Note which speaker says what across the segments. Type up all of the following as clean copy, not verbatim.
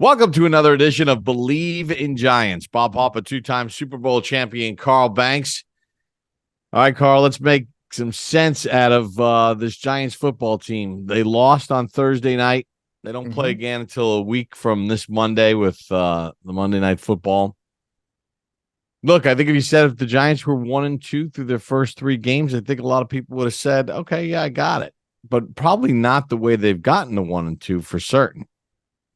Speaker 1: Welcome to another edition of Believe in Giants. Bob Papa, two-time Super Bowl champion Carl Banks. All right, Carl, let's make some sense out of this Giants football team. They lost on Thursday night. They don't play again until a week from this Monday with the Monday Night Football. Look, I think if the Giants were 1-2 through their first three games, I think a lot of people would have said, okay, yeah, I got it. But probably not the way they've gotten to 1-2 for certain.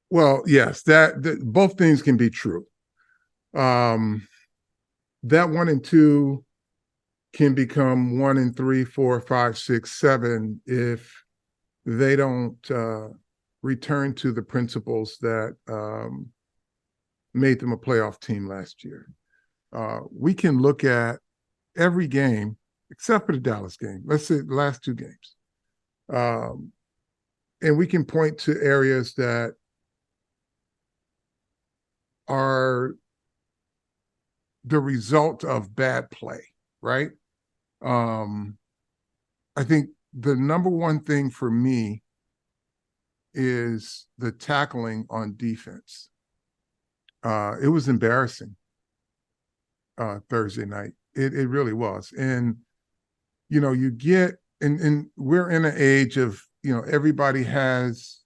Speaker 2: Well, yes, that both things can be true. That 1-2 can become 1-3, 4, 5, 6, 7 if they don't return to the principles that made them a playoff team last year. We can look at every game except for the Dallas game. Let's say the last two games, and we can point to areas that are the result of bad play, right? I think the number one thing for me is the tackling on defense. It was embarrassing Thursday night. It really was. And, you get, and we're in an age of, everybody has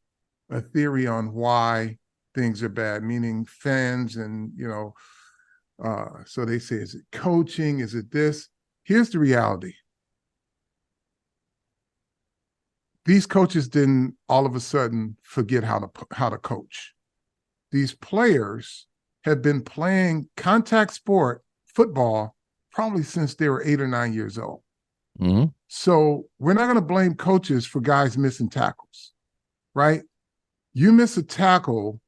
Speaker 2: a theory on why things are bad, meaning fans and, so they say, is it coaching? Is it this? Here's the reality. These coaches didn't all of a sudden forget how to coach. These players have been playing contact sport, football, probably since they were 8 or 9 years old.
Speaker 1: Mm-hmm.
Speaker 2: So we're not going to blame coaches for guys missing tackles, right? You miss a tackle,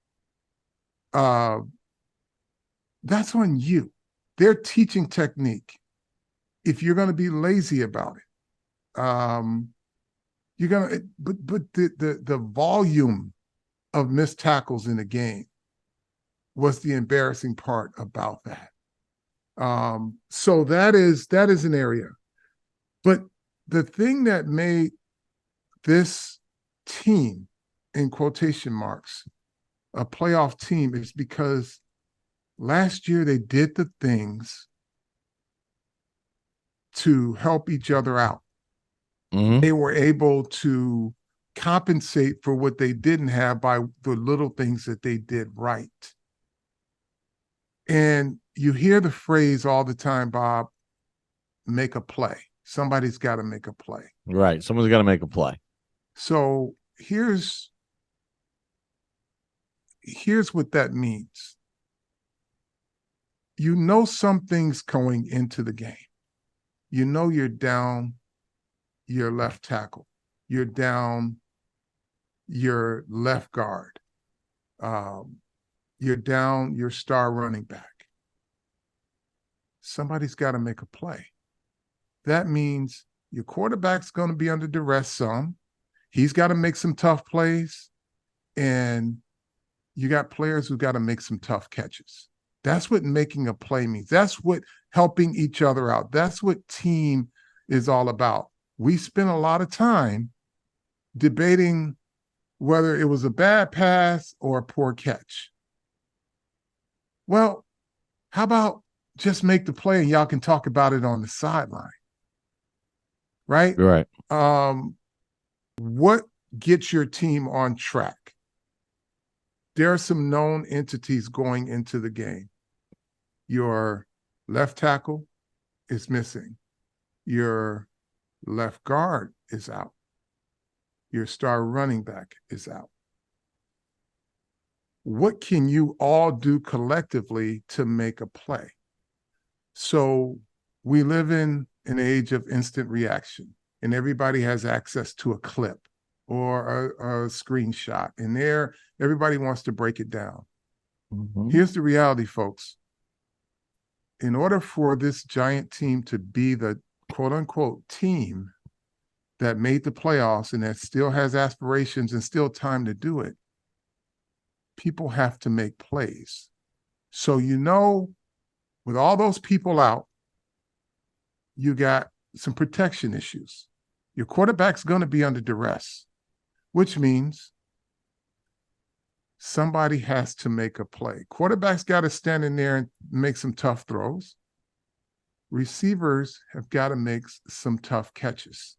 Speaker 2: that's on you. They're teaching technique. If you're going to be lazy about it, you're going to. But the volume of missed tackles in the game was the embarrassing part about that. So that is an area. But the thing that made this team, in quotation marks, a playoff team is because last year they did the things to help each other out.
Speaker 1: Mm-hmm.
Speaker 2: They were able to compensate for what they didn't have by the little things that they did right. And you hear the phrase all the time, Bob, make a play. Somebody's got to make a play.
Speaker 1: Right. Someone's got to make a play.
Speaker 2: So here's what that means. You know something's going into the game. You know you're down your left tackle. You're down your left guard. You're down your star running back. Somebody's got to make a play. That means your quarterback's going to be under duress some. He's got to make some tough plays. And you got players who got to make some tough catches. That's what making a play means. That's what helping each other out. That's what team is all about. We spent a lot of time debating whether it was a bad pass or a poor catch. Well, how about just make the play and y'all can talk about it on the sideline? Right?
Speaker 1: Right.
Speaker 2: What gets your team on track? There are some known entities going into the game. Your left tackle is missing. Your left guard is out. Your star running back is out. What can you all do collectively to make a play? So we live in an age of instant reaction, and everybody has access to a clip or a screenshot, and there everybody wants to break it down.
Speaker 1: Mm-hmm.
Speaker 2: Here's the reality, folks. In order for this Giant team to be the quote-unquote team that made the playoffs and that still has aspirations and still time to do it, people have to make plays. So, with all those people out, you got some protection issues. Your quarterback's going to be under duress, which means somebody has to make a play. Quarterbacks got to stand in there and make some tough throws. Receivers have got to make some tough catches,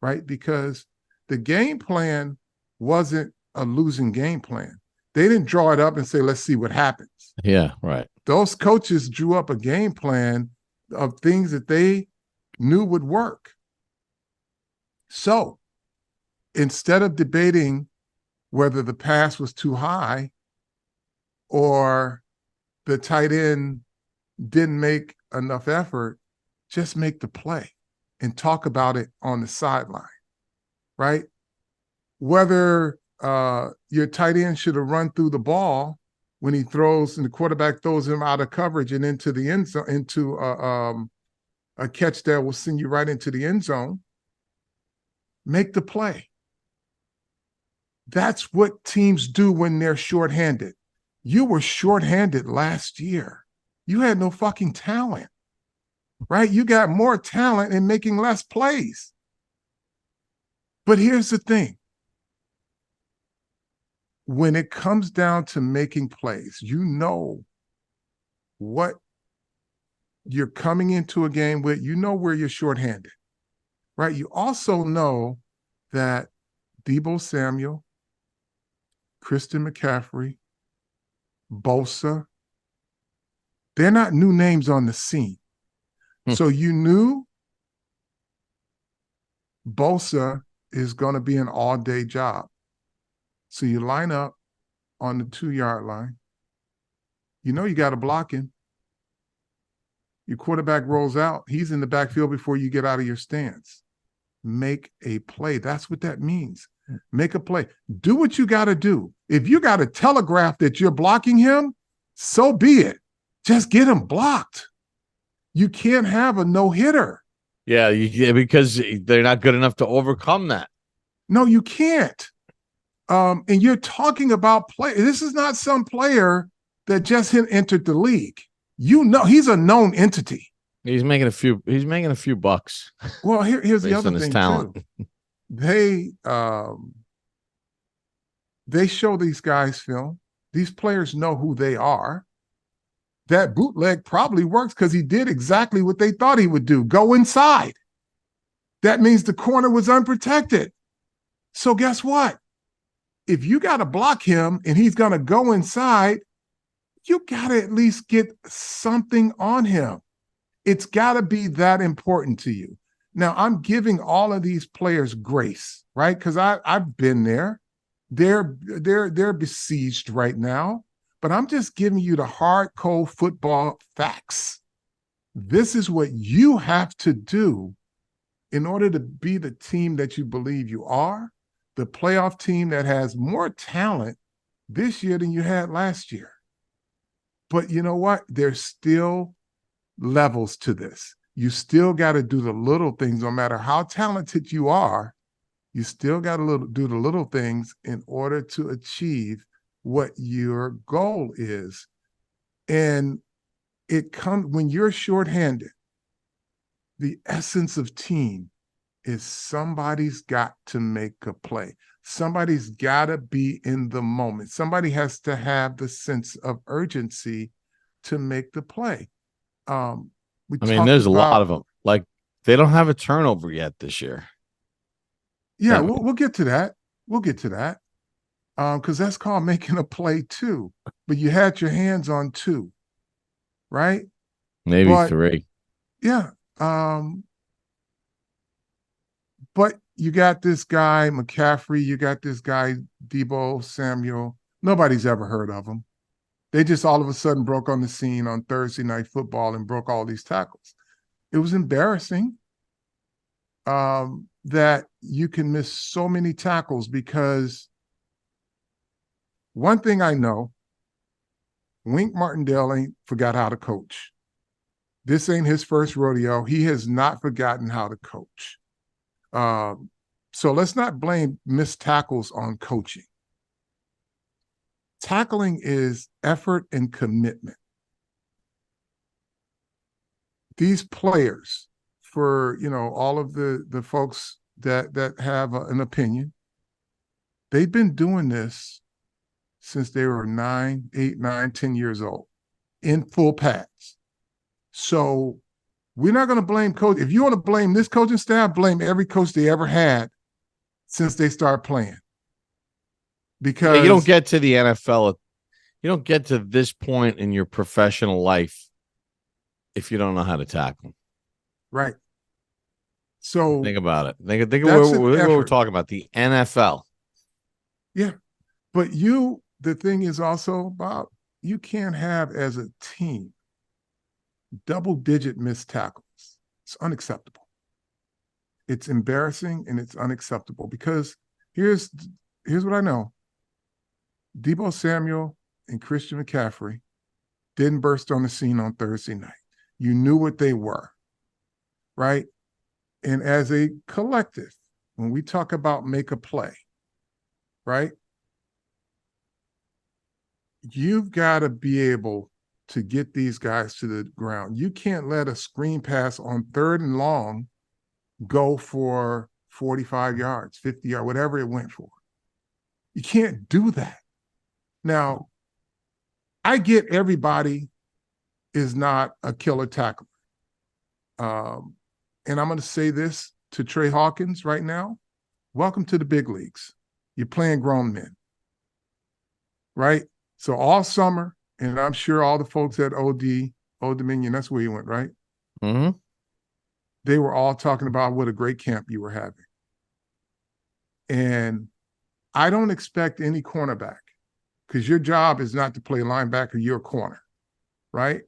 Speaker 2: right? Because the game plan wasn't a losing game plan. They didn't draw it up and say, let's see what happens.
Speaker 1: Yeah, right.
Speaker 2: Those coaches drew up a game plan of things that they knew would work. So instead of debating whether the pass was too high or the tight end didn't make enough effort, just make the play and talk about it on the sideline, right? Whether your tight end should have run through the ball when he throws and the quarterback throws him out of coverage and into the end zone, into a catch that will send you right into the end zone, make the play. That's what teams do when they're shorthanded. You were shorthanded last year. You had no fucking talent, right? You got more talent in making less plays. But here's the thing. When it comes down to making plays, you know what you're coming into a game with. You know where you're shorthanded, right? You also know that Deebo Samuel, Christian McCaffrey, Bosa, they're not new names on the scene. So you knew Bosa is going to be an all-day job. So you line up on the 2-yard line. You know you got to block him. Your quarterback rolls out. He's in the backfield before you get out of your stance. Make a play. That's what that means. Make a play. Do what you got to do. If you got to telegraph that you're blocking him, so be it. Just get him blocked. You can't have a no-hitter.
Speaker 1: Yeah, because they're not good enough to overcome that.
Speaker 2: No, you can't. And you're talking about play. This is not some player that just entered the league. You know, he's a known entity.
Speaker 1: He's making a few bucks.
Speaker 2: Well, here's the other thing
Speaker 1: talent.
Speaker 2: too. They show these guys film. These players know who they are. That bootleg probably works because he did exactly what they thought he would do, go inside. That means the corner was unprotected. So guess what? If you got to block him and he's going to go inside, you got to at least get something on him. It's got to be that important to you. Now, I'm giving all of these players grace, right? Because I've been there. They're besieged right now. But I'm just giving you the hard, cold football facts. This is what you have to do in order to be the team that you believe you are, the playoff team that has more talent this year than you had last year. But you know what? There's still levels to this. You still got to do the little things, no matter how talented you are. You still got to do the little things in order to achieve what your goal is. And it comes when you're shorthanded. The essence of team is somebody's got to make a play. Somebody's got to be in the moment. Somebody has to have the sense of urgency to make the play.
Speaker 1: There's a lot of them. Like, they don't have a turnover yet this year.
Speaker 2: Yeah, we'll get to that. We'll get to that. Because that's called making a play too. But you had your hands on 2, right?
Speaker 1: Maybe 3.
Speaker 2: Yeah. But you got this guy, McCaffrey, you got this guy, Deebo Samuel. Nobody's ever heard of him. They just all of a sudden broke on the scene on Thursday Night Football and broke all these tackles. It was embarrassing that you can miss so many tackles because one thing I know, Wink Martindale ain't forgot how to coach. This ain't his first rodeo. He has not forgotten how to coach. So let's not blame missed tackles on coaching. Tackling is effort and commitment. These players, for all of the folks that have an opinion, they've been doing this since they were 9, 8, 9, 10 years old in full pads. So we're not going to blame coach. If you want to blame this coaching staff, blame every coach they ever had since they started playing. Because
Speaker 1: you don't get to the NFL. You don't get to this point in your professional life if you don't know how to tackle.
Speaker 2: Right. So
Speaker 1: think about it. Think of what we're talking about, the NFL.
Speaker 2: Yeah. But the thing is also, Bob, you can't have as a team double-digit missed tackles. It's unacceptable. It's embarrassing and it's unacceptable because here's what I know. Deebo Samuel and Christian McCaffrey didn't burst on the scene on Thursday night. You knew what they were, right? And as a collective, when we talk about make a play, right? You've got to be able to get these guys to the ground. You can't let a screen pass on 3rd and long go for 45 yards, 50 yards, whatever it went for. You can't do that. Now, I get everybody is not a killer tackler. And I'm going to say this to Trey Hawkins right now. Welcome to the big leagues. You're playing grown men, right? So all summer, and I'm sure all the folks at Old Dominion, that's where you went, right?
Speaker 1: Mm-hmm.
Speaker 2: They were all talking about what a great camp you were having. And I don't expect any cornerback, because your job is not to play linebacker, you're a corner, right?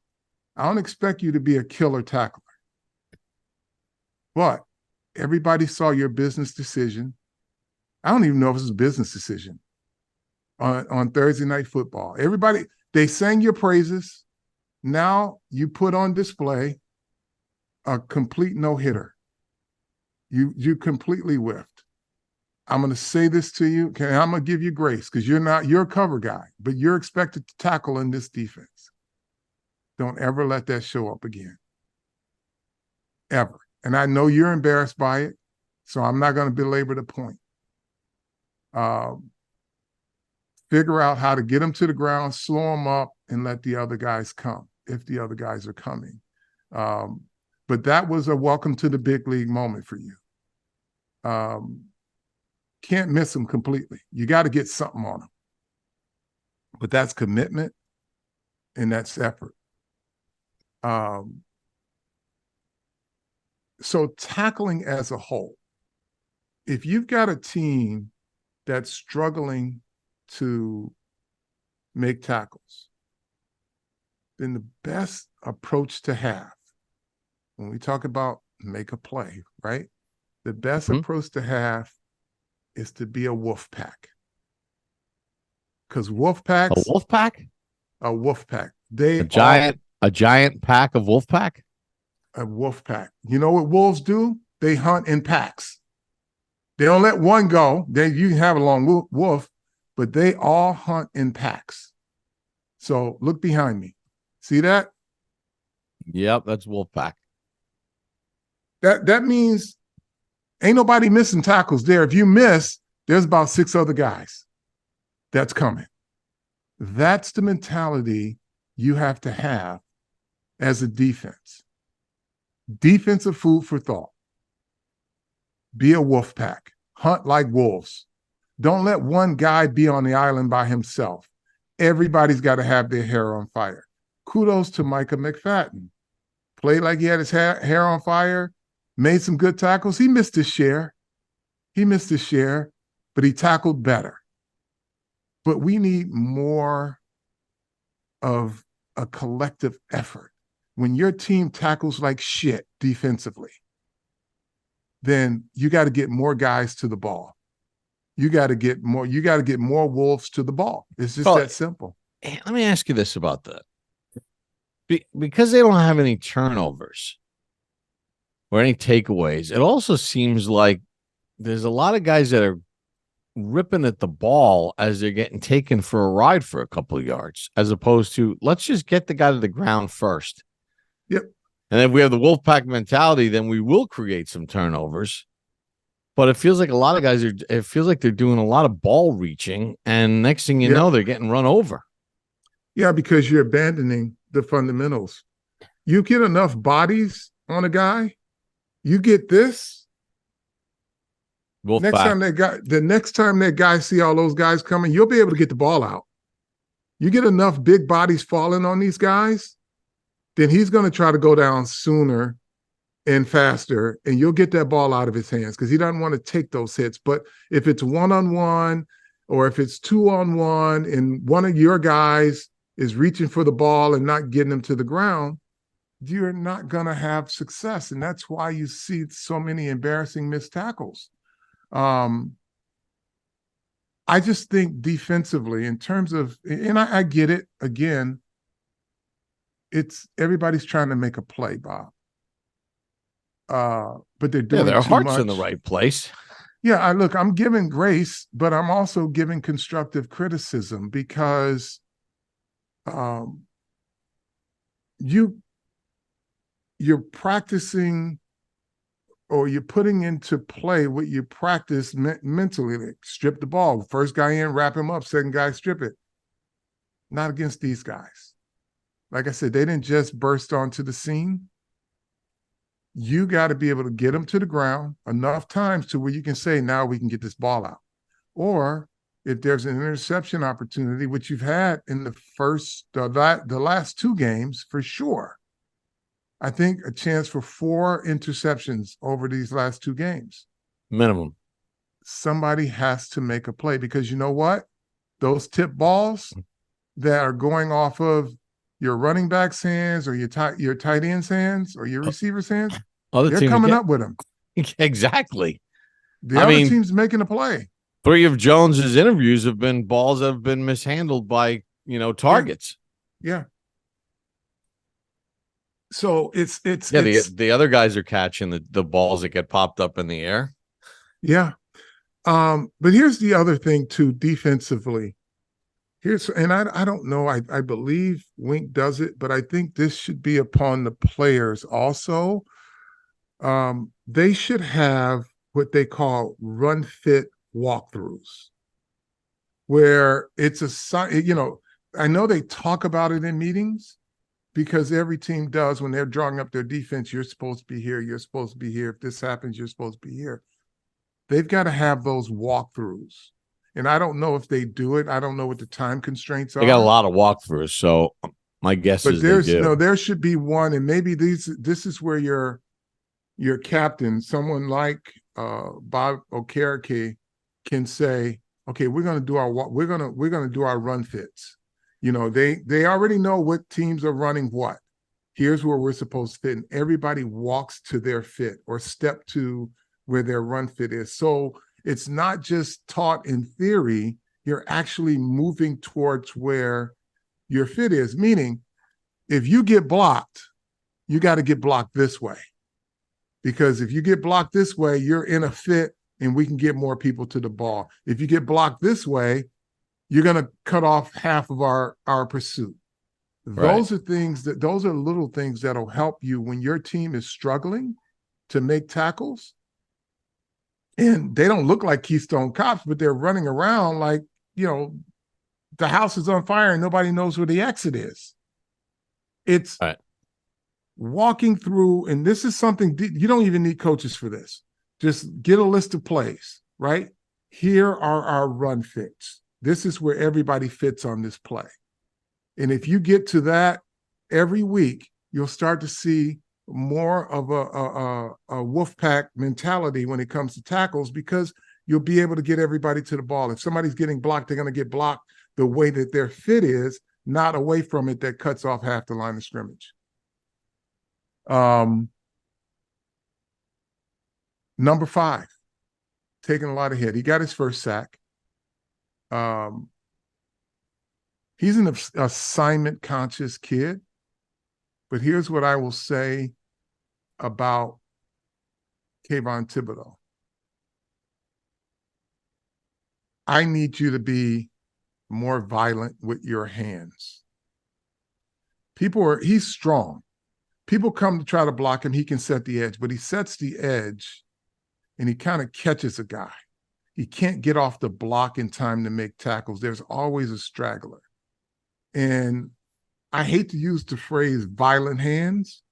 Speaker 2: I don't expect you to be a killer tackler. But everybody saw your business decision. I don't even know if it's a business decision on Thursday Night Football. Everybody, they sang your praises. Now you put on display a complete no-hitter. You completely whiffed. I'm going to say this to you, okay? I'm going to give you grace because you're a cover guy, but you're expected to tackle in this defense. Don't ever let that show up again. Ever. And I know you're embarrassed by it, so I'm not going to belabor the point. Figure out how to get them to the ground, slow them up, and let the other guys come if the other guys are coming. But that was a welcome to the big league moment for you. Can't miss them completely. You got to get something on them. But that's commitment and that's effort. So tackling as a whole, if you've got a team that's struggling to make tackles, then the best approach to have, when we talk about make a play, right? The best approach to have is to be a wolf pack. Because wolf packs.
Speaker 1: A wolf pack?
Speaker 2: A wolf pack.
Speaker 1: A giant pack of wolf pack?
Speaker 2: A wolf pack. You know what wolves do? They hunt in packs. They don't let one go. You can have a long wolf, but they all hunt in packs. So look behind me. See that?
Speaker 1: Yep, that's wolf pack.
Speaker 2: That means ain't nobody missing tackles there. If you miss, there's about 6 other guys that's coming. That's the mentality you have to have as a defense. Defensive food for thought. Be a wolf pack. Hunt like wolves. Don't let one guy be on the island by himself. Everybody's got to have their hair on fire. Kudos to Micah McFadden. Played like he had his hair on fire, made some good tackles. He missed his share. But he tackled better. But we need more of a collective effort. When your team tackles like shit defensively, then you got to get more guys to the ball. You got to get more wolves to the ball. It's just that simple.
Speaker 1: Let me ask you this about that. Because they don't have any turnovers or any takeaways, it also seems like there's a lot of guys that are ripping at the ball as they're getting taken for a ride for a couple of yards, as opposed to let's just get the guy to the ground first.
Speaker 2: Yep.
Speaker 1: And if we have the Wolfpack mentality, then we will create some turnovers. But it feels like a lot of guys are. It feels like they're doing a lot of ball reaching, and next thing you
Speaker 2: Yeah.
Speaker 1: know, they're getting run over.
Speaker 2: Yeah, because you're abandoning the fundamentals. You get enough bodies on a guy, you get this.
Speaker 1: Wolf
Speaker 2: Next
Speaker 1: back.
Speaker 2: time the next time that guy see all those guys coming, you'll be able to get the ball out. You get enough big bodies falling on these guys, then he's going to try to go down sooner and faster, and you'll get that ball out of his hands because he doesn't want to take those hits. But if it's one-on-one or if it's two-on-one and one of your guys is reaching for the ball and not getting him to the ground, you're not going to have success. And that's why you see so many embarrassing missed tackles. I just think defensively, in terms of, and I get it, again, it's everybody's trying to make a play, Bob. But they're
Speaker 1: Yeah,
Speaker 2: doing
Speaker 1: their
Speaker 2: too
Speaker 1: heart's
Speaker 2: much.
Speaker 1: in the right place.
Speaker 2: Yeah, I'm giving grace, but I'm also giving constructive criticism because you're practicing or you're putting into play what you practice mentally. Like, strip the ball. First guy in, wrap him up. Second guy, strip it. Not against these guys. Like I said, they didn't just burst onto the scene. You got to be able to get them to the ground enough times to where you can say, now we can get this ball out. Or if there's an interception opportunity, which you've had in the last two games for sure. I think a chance for 4 interceptions over these last 2 games.
Speaker 1: Minimum.
Speaker 2: Somebody has to make a play because you know what? Those tip balls that are going off of your running back's hands or your tight end's hands or your receiver's hands,
Speaker 1: Other
Speaker 2: they're
Speaker 1: teams
Speaker 2: coming
Speaker 1: get
Speaker 2: up with them.
Speaker 1: exactly.
Speaker 2: The other team's making a play.
Speaker 1: 3 of Jones's interviews have been balls that have been mishandled by targets.
Speaker 2: Yeah. So it's
Speaker 1: the other guys are catching the balls that get popped up in the air.
Speaker 2: Yeah. But here's the other thing too, defensively. And I don't know, I believe Wink does it, but I think this should be upon the players also. They should have what they call run fit walkthroughs, where it's I know they talk about it in meetings because every team does when they're drawing up their defense. You're supposed to be here. You're supposed to be here. If this happens, you're supposed to be here. They've got to have those walkthroughs. And I don't know if they do it. I don't know what the time constraints are.
Speaker 1: They got a lot of walkthroughs, so my guess is they do.
Speaker 2: There should be one, and maybe this is where your captain, someone like Bob Okereke, can say, okay, we're going to do our run fits. They already know what teams are running what. Here's where we're supposed to fit, and everybody walks to their fit or step to where their run fit is. So it's not just taught in theory, you're actually moving towards where your fit is. Meaning, if you get blocked, you got to get blocked this way. Because if you get blocked this way, you're in a fit and we can get more people to the ball. If you get blocked this way, you're going to cut off half of our pursuit. Those are little things that'll help you when your team is struggling to make tackles. And they don't look like Keystone Cops, but they're running around like, the house is on fire and nobody knows where the exit is. It's walking through, and this is something, you don't even need coaches for this. Just get a list of plays, right? Here are our run fits. This is where everybody fits on this play. And if you get to that every week, you'll start to see more of a wolf pack mentality when it comes to tackles because you'll be able to get everybody to the ball. If somebody's getting blocked, they're going to get blocked the way that their fit is, not away from it that cuts off half the line of scrimmage. Number 5, taking a lot of hit. He got his first sack. He's an assignment conscious kid, but here's what I will say about Kayvon Thibodeau. I need you to be more violent with your hands. He's strong. People come to try to block him. He can set the edge, but he sets the edge and he kind of catches a guy. He can't get off the block in time to make tackles. There's always a straggler. And I hate to use the phrase violent hands,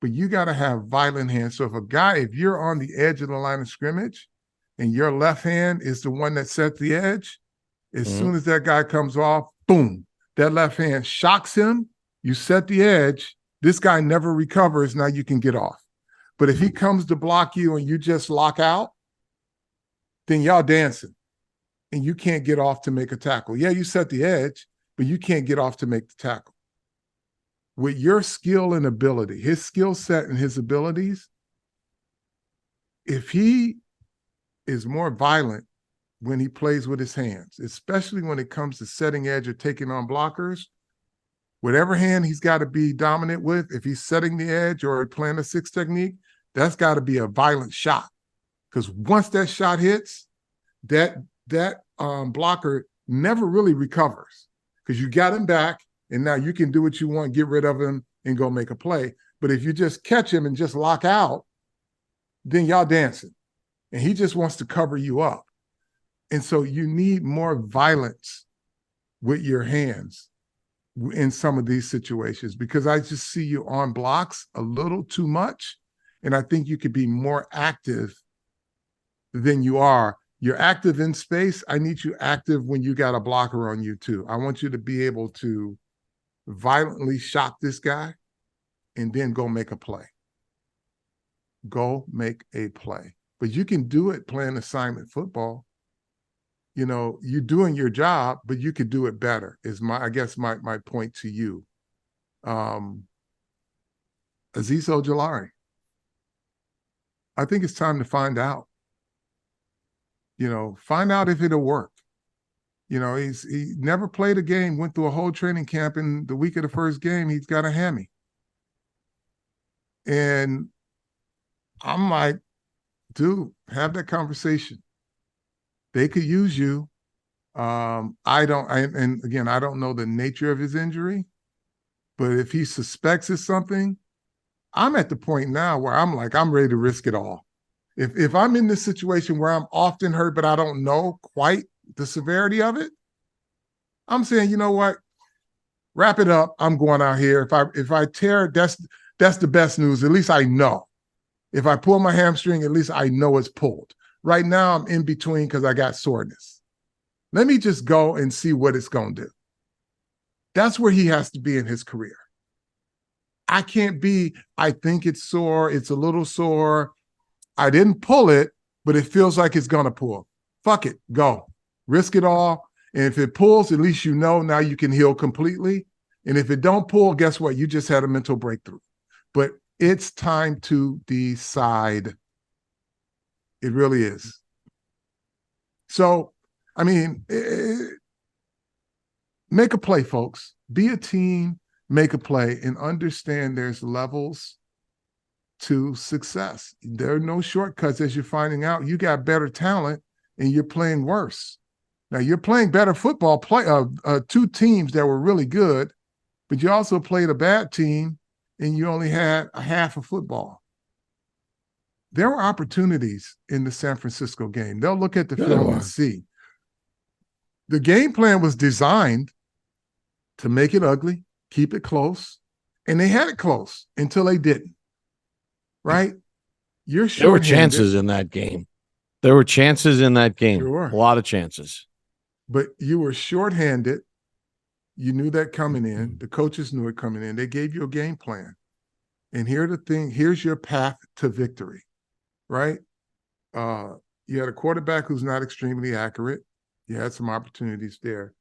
Speaker 2: but you got to have violent hands. So if you're on the edge of the line of scrimmage and your left hand is the one that sets the edge, as soon as that guy comes off, boom, that left hand shocks him. You set the edge. This guy never recovers. Now you can get off. But if he comes to block you and you just lock out, then y'all dancing and you can't get off to make a tackle. Yeah, you set the edge, but you can't get off to make the tackle. With your skill and ability, his skill set and his abilities, if he is more violent when he plays with his hands, especially when it comes to setting edge or taking on blockers, whatever hand he's got to be dominant with, if he's setting the edge or playing a 6 technique, that's got to be a violent shot. Because once that shot hits, that blocker never really recovers because you got him back and now you can do what you want, get rid of him and go make a play. But if you just catch him and just lock out, then y'all dancing. And he just wants to cover you up. And so you need more violence with your hands in some of these situations because I just see you on blocks a little too much. And I think you could be more active than you are. You're active in space. I need you active when you got a blocker on you too. I want you to be able to violently shock this guy and then go make a play. Go make a play. But you can do it playing assignment football. You know, you're doing your job, but you could do it better is my point to you. Azeez Ojulari. I think it's time to find out. You know, find out if it'll work. You know, he never played a game, went through a whole training camp, and the week of the first game, he's got a hammy. And I'm like, dude, have that conversation. They could use you. And again, I don't know the nature of his injury, but if he suspects it's something, I'm at the point now where I'm like, I'm ready to risk it all. If I'm in this situation where I'm often hurt, but I don't know quite the severity of it, I'm saying, you know what? Wrap it up. I'm going out here. If I tear, that's the best news. At least I know. If I pull my hamstring, at least I know it's pulled. Right now, I'm in between because I got soreness. Let me just go and see what it's going to do. That's where he has to be in his career. I can't be, I think it's sore. It's a little sore. I didn't pull it, but it feels like it's going to pull. Fuck it. Go. Risk it all. And if it pulls, at least you know now you can heal completely. And if it don't pull, guess what? You just had a mental breakthrough. But it's time to decide. It really is. So, I mean, make a play, folks. Be a team, make a play, and understand there's levels to success. There are no shortcuts as you're finding out. You got better talent and you're playing worse. Now, you're playing better football, two teams that were really good, but you also played a bad team and you only had a half of football. There were opportunities in the San Francisco game. They'll look at the film and see. The game plan was designed to make it ugly, keep it close, and they had it close until they didn't. Right? You're short-handed.
Speaker 1: There were chances in that game.
Speaker 2: Sure.
Speaker 1: A lot of chances.
Speaker 2: But you were shorthanded. You knew that coming in. The coaches knew it coming in. They gave you a game plan. And here's your path to victory, right? You had a quarterback who's not extremely accurate. You had some opportunities there.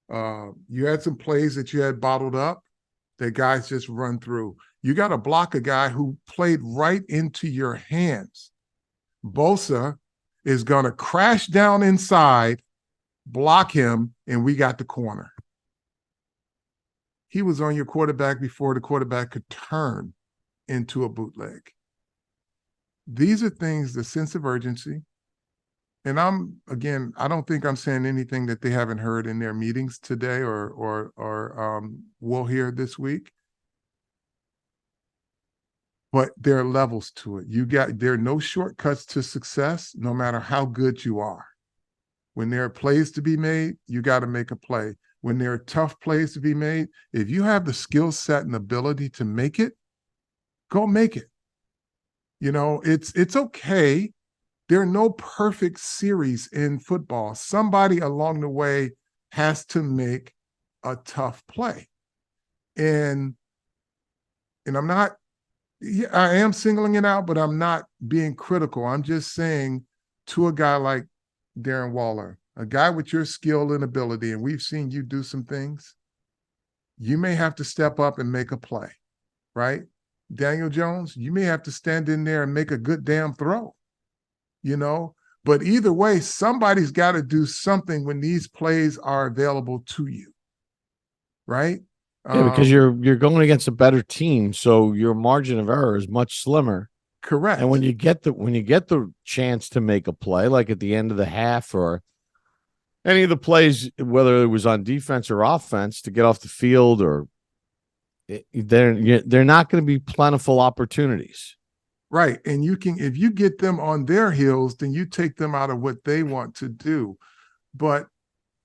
Speaker 2: You had some plays that you had bottled up that guys just run through. You got to block a guy who played right into your hands. Bosa is going to crash down inside, block him, and we got the corner. He was on your quarterback before the quarterback could turn into a bootleg. These are things, the sense of urgency. And I don't think I'm saying anything that they haven't heard in their meetings today or will hear this week. but there are levels to it. There are no shortcuts to success, no matter how good you are. When there are plays to be made, you got to make a play. When there are tough plays to be made, if you have the skill set and ability to make it, go make it. It's okay. There are no perfect series in football. Somebody along the way has to make a tough play. And I'm not, I am singling it out, but I'm not being critical. I'm just saying to a guy like Darren Waller, a guy with your skill and ability, and we've seen you do some things, you may have to step up and make a play, right? Daniel Jones, you may have to stand in there and make a good damn throw, But either way, somebody's got to do something when these plays are available to you, right?
Speaker 1: Yeah, because you're going against a better team, so your margin of error is much slimmer.
Speaker 2: Correct.
Speaker 1: And when you get the chance to make a play, like at the end of the half or any of the plays, whether it was on defense or offense, to get off the field, or they're not going to be plentiful opportunities.
Speaker 2: Right. And if you get them on their heels, then you take them out of what they want to do. But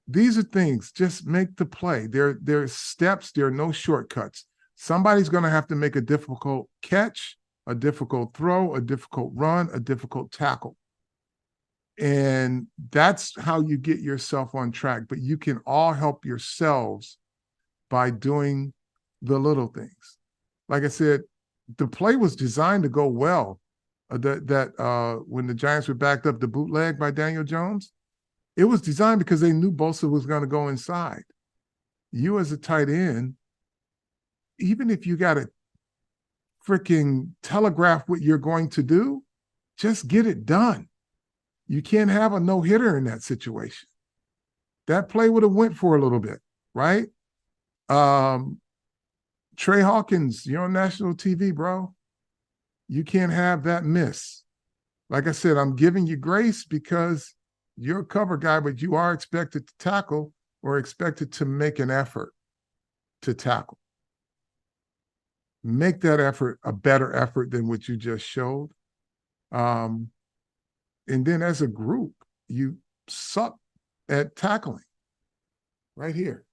Speaker 2: these are things, just make the play. There's steps, there are no shortcuts. Somebody's going to have to make a difficult catch, a difficult throw, a difficult run, a difficult tackle. And that's how you get yourself on track. But you can all help yourselves by doing the little things. Like I said, the play was designed to go well. When the Giants were backed up, the bootleg by Daniel Jones, it was designed because they knew Bosa was going to go inside. You as a tight end, even if you got to freaking telegraph what you're going to do, just get it done. You can't have a no-hitter in that situation. That play would have went for a little bit, right? Trey Hawkins, you're on national TV, bro. You can't have that miss. Like I said, I'm giving you grace because you're a cover guy, but you are expected to tackle or expected to make an effort to tackle. Make that effort a better effort than what you just showed. And then as a group, you suck at tackling. Right here.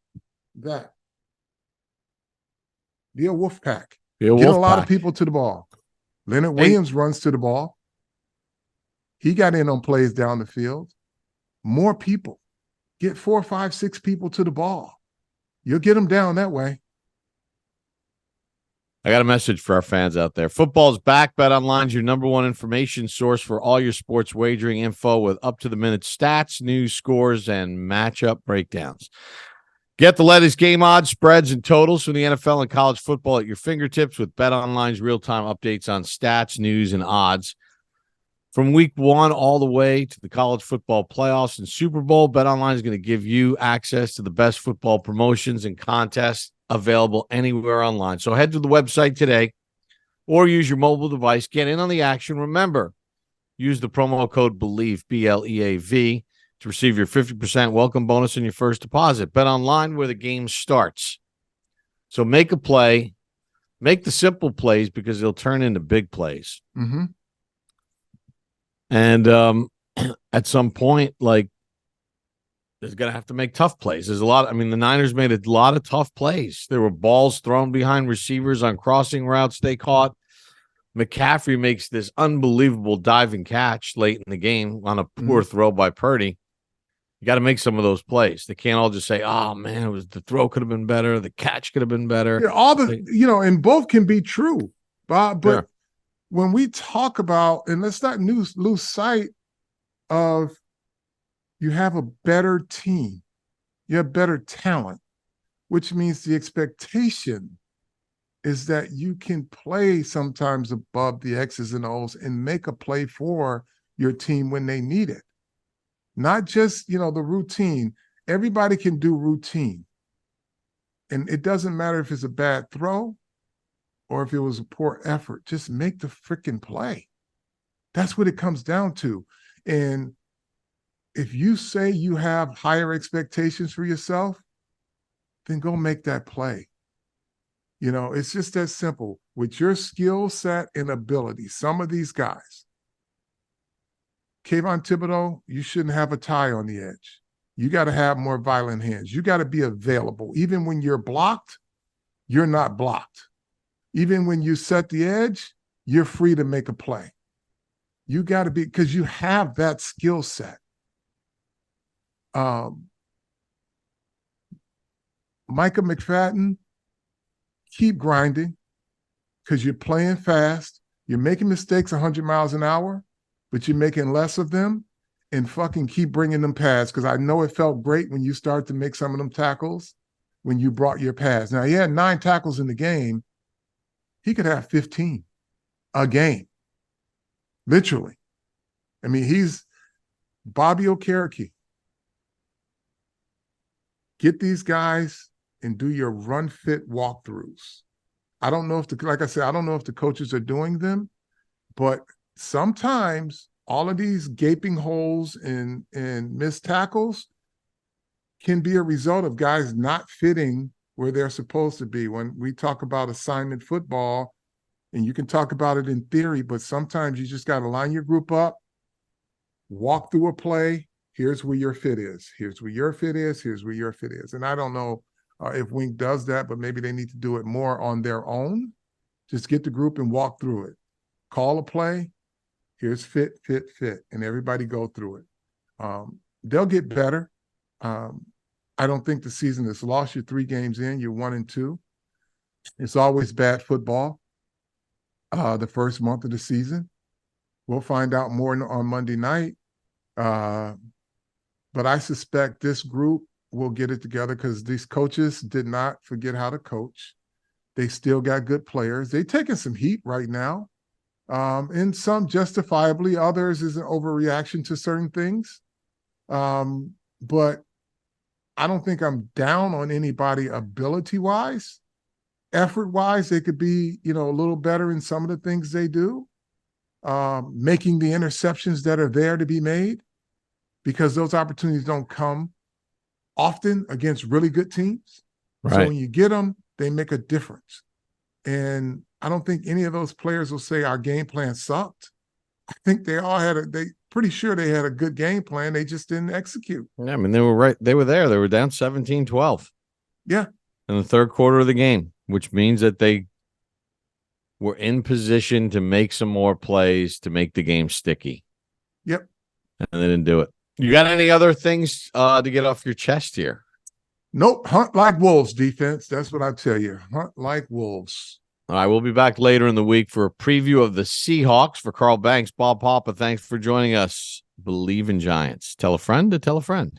Speaker 2: That. Be a wolf pack. Get a lot of people to the ball. Leonard Williams runs to the ball. He got in on plays down the field. More people. Get 4, 5, 6 people to the ball. You'll get them down that way.
Speaker 1: I got a message for our fans out there. Football's back. BetOnline's your number one information source for all your sports wagering info with up-to-the-minute stats, news, scores, and matchup breakdowns. Get the latest game odds, spreads, and totals from the NFL and college football at your fingertips with BetOnline's real-time updates on stats, news, and odds. From week 1 all the way to the college football playoffs and Super Bowl, BetOnline is going to give you access to the best football promotions and contests available anywhere online. So head to the website today or use your mobile device. Get in on the action. Remember, use the promo code BELIEVE, BLEAV, to receive your 50% welcome bonus on your first deposit. Bet online where the game starts. So make a play. Make the simple plays because they'll turn into big plays.
Speaker 2: Mm-hmm.
Speaker 1: And at some point, like, there's going to have to make tough plays. There's a lot. The Niners made a lot of tough plays. There were balls thrown behind receivers on crossing routes they caught. McCaffrey makes this unbelievable diving catch late in the game on a poor throw by Purdy. You got to make some of those plays. They can't all just say, "Oh man, the throw could have been better, the catch could have been better."
Speaker 2: Yeah, and both can be true, Bob. But sure, when we talk about, and let's not lose sight of, you have a better team, you have better talent, which means the expectation is that you can play sometimes above the X's and O's and make a play for your team when they need it. Not just, the routine. Everybody can do routine. And it doesn't matter if it's a bad throw or if it was a poor effort. Just make the freaking play. That's what it comes down to. And if you say you have higher expectations for yourself, then go make that play. You know, it's just that simple. With your skill set and ability, some of these guys, Kayvon Thibodeau, you shouldn't have a tie on the edge. You got to have more violent hands. You got to be available. Even when you're blocked, you're not blocked. Even when you set the edge, you're free to make a play. You got to be, because you have that skill set. Micah McFadden, keep grinding because you're playing fast. You're making mistakes 100 miles an hour, but you're making less of them, and fucking keep bringing them pads, because I know it felt great when you started to make some of them tackles when you brought your pads. Now, he had 9 tackles in the game. He could have 15 a game, literally. I mean, he's Bobby Okereke. Get these guys and do your run fit walkthroughs. I don't know if like I said, I don't know if the coaches are doing them, but sometimes all of these gaping holes and missed tackles can be a result of guys not fitting where they're supposed to be. When we talk about assignment football, and you can talk about it in theory, but sometimes you just got to line your group up, walk through a play. Here's where your fit is. Here's where your fit is. Here's where your fit is. And I don't know if Wink does that, but maybe they need to do it more on their own. Just get the group and walk through it. Call a play. Here's fit, fit, fit, and everybody go through it. They'll get better. I don't think the season is lost. You're 3 games in. You're 1-2. It's always bad football the first month of the season. We'll find out more on Monday night. But I suspect this group will get it together because these coaches did not forget how to coach. They still got good players. They're taking some heat right now. And some justifiably, others is an overreaction to certain things. But I don't think I'm down on anybody ability-wise. Effort-wise, they could be, a little better in some of the things they do. Making the interceptions that are there to be made, because those opportunities don't come often against really good teams. Right. So when you get them, they make a difference. And I don't think any of those players will say our game plan sucked. I think they all pretty sure they had a good game plan. They just didn't execute.
Speaker 1: Yeah, I mean, they were right. They were there. They were down 17-12.
Speaker 2: Yeah.
Speaker 1: In the third quarter of the game, which means that they were in position to make some more plays to make the game sticky.
Speaker 2: Yep.
Speaker 1: And they didn't do it. You got any other things to get off your chest here?
Speaker 2: Nope. Hunt like wolves, defense. That's what I tell you. Hunt like wolves.
Speaker 1: All right, we'll be back later in the week for a preview of the Seahawks. For Carl Banks, Bob Papa, thanks for joining us. Believe in Giants. Tell a friend to tell a friend.